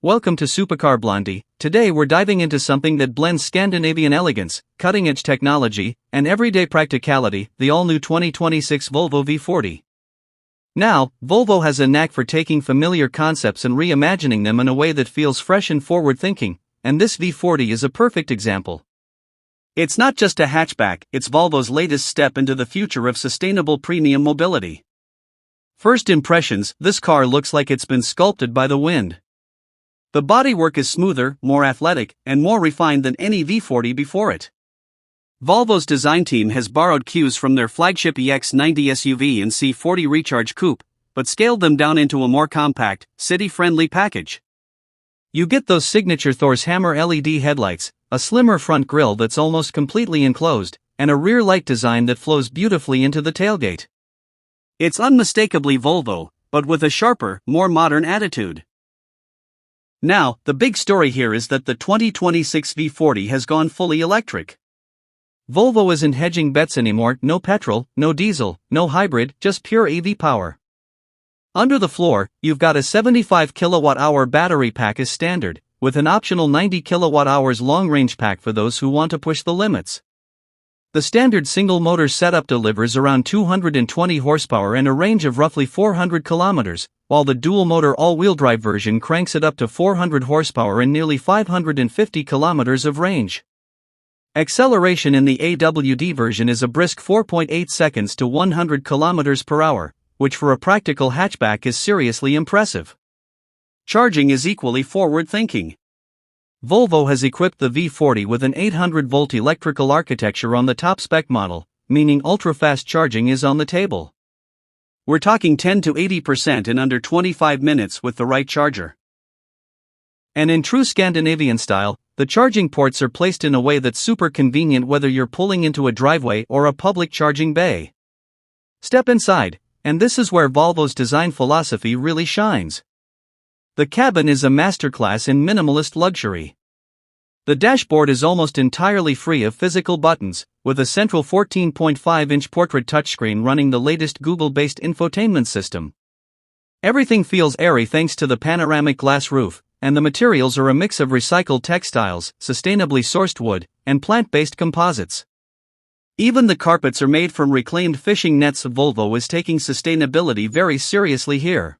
Welcome to Supercar Blondie. Today we're diving into something that blends Scandinavian elegance, cutting-edge technology, and everyday practicality, the all-new 2026 Volvo V40. Now, Volvo has a knack for taking familiar concepts and reimagining them in a way that feels fresh and forward-thinking, and this V40 is a perfect example. It's not just a hatchback, it's Volvo's latest step into the future of sustainable premium mobility. First impressions, this car looks like it's been sculpted by the wind. The bodywork is smoother, more athletic, and more refined than any V40 before it. Volvo's design team has borrowed cues from their flagship EX90 SUV and C40 Recharge Coupe, but scaled them down into a more compact, city-friendly package. You get those signature Thor's Hammer LED headlights, a slimmer front grille that's almost completely enclosed, and a rear light design that flows beautifully into the tailgate. It's unmistakably Volvo, but with a sharper, more modern attitude. Now, the big story here is that the 2026 V40 has gone fully electric. Volvo isn't hedging bets anymore, no petrol, no diesel, no hybrid, just pure EV power. Under the floor, you've got a 75 kWh battery pack as standard, with an optional 90 kWh long-range pack for those who want to push the limits. The standard single-motor setup delivers around 220 horsepower and a range of roughly 400 kilometers, while the dual-motor all-wheel drive version cranks it up to 400 horsepower and nearly 550 kilometers of range. Acceleration in the AWD version is a brisk 4.8 seconds to 100 kilometers per hour, which for a practical hatchback is seriously impressive. Charging is equally forward-thinking. Volvo has equipped the V40 with an 800-volt electrical architecture on the top spec model, meaning ultra-fast charging is on the table. We're talking 10 to 80% in under 25 minutes with the right charger. And in true Scandinavian style, the charging ports are placed in a way that's super convenient whether you're pulling into a driveway or a public charging bay. Step inside, and this is where Volvo's design philosophy really shines. The cabin is a masterclass in minimalist luxury. The dashboard is almost entirely free of physical buttons, with a central 14.5-inch portrait touchscreen running the latest Google-based infotainment system. Everything feels airy thanks to the panoramic glass roof, and the materials are a mix of recycled textiles, sustainably sourced wood, and plant-based composites. Even the carpets are made from reclaimed fishing nets. Volvo is taking sustainability very seriously here.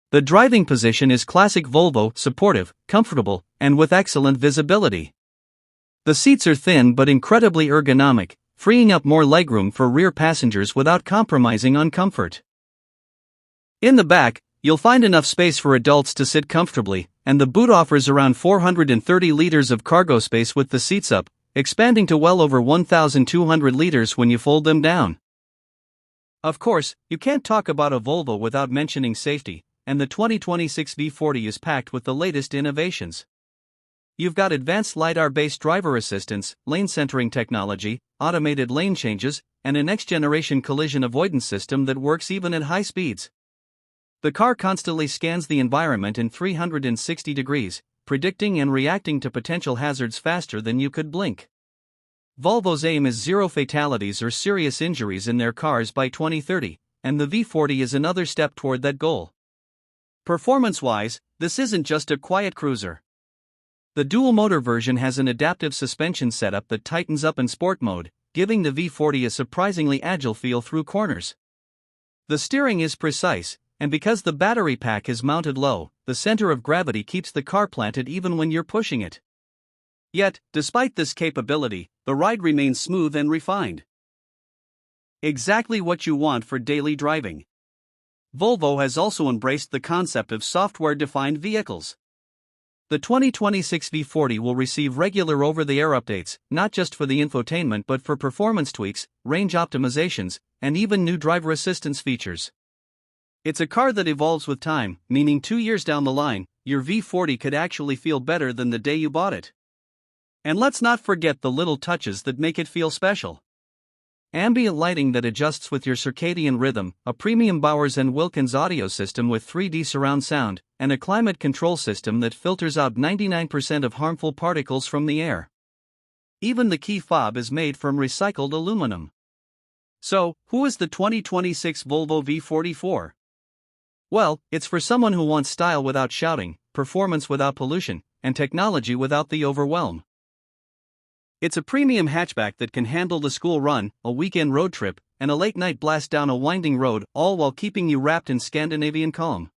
The driving position is classic Volvo, supportive, comfortable, and with excellent visibility. The seats are thin but incredibly ergonomic, freeing up more legroom for rear passengers without compromising on comfort. In the back, you'll find enough space for adults to sit comfortably, and the boot offers around 430 liters of cargo space with the seats up, expanding to well over 1,200 liters when you fold them down. Of course, you can't talk about a Volvo without mentioning safety, and the 2026 V40 is packed with the latest innovations. You've got advanced LiDAR-based driver assistance, lane centering technology, automated lane changes, and a next-generation collision avoidance system that works even at high speeds. The car constantly scans the environment in 360 degrees, predicting and reacting to potential hazards faster than you could blink. Volvo's aim is zero fatalities or serious injuries in their cars by 2030, and the V40 is another step toward that goal. Performance-wise, this isn't just a quiet cruiser. The dual-motor version has an adaptive suspension setup that tightens up in sport mode, giving the V40 a surprisingly agile feel through corners. The steering is precise, and because the battery pack is mounted low, the center of gravity keeps the car planted even when you're pushing it. Yet, despite this capability, the ride remains smooth and refined. Exactly what you want for daily driving. Volvo has also embraced the concept of software-defined vehicles. The 2026 V40 will receive regular over-the-air updates, not just for the infotainment but for performance tweaks, range optimizations, and even new driver assistance features. It's a car that evolves with time, meaning 2 years down the line, your V40 could actually feel better than the day you bought it. And let's not forget the little touches that make it feel special. Ambient lighting that adjusts with your circadian rhythm, a premium Bowers & Wilkins audio system with 3D surround sound, and a climate control system that filters out 99% of harmful particles from the air. Even the key fob is made from recycled aluminum. So, who is the 2026 Volvo V40 for? Well, it's for someone who wants style without shouting, performance without pollution, and technology without the overwhelm. It's a premium hatchback that can handle the school run, a weekend road trip, and a late-night blast down a winding road, all while keeping you wrapped in Scandinavian calm.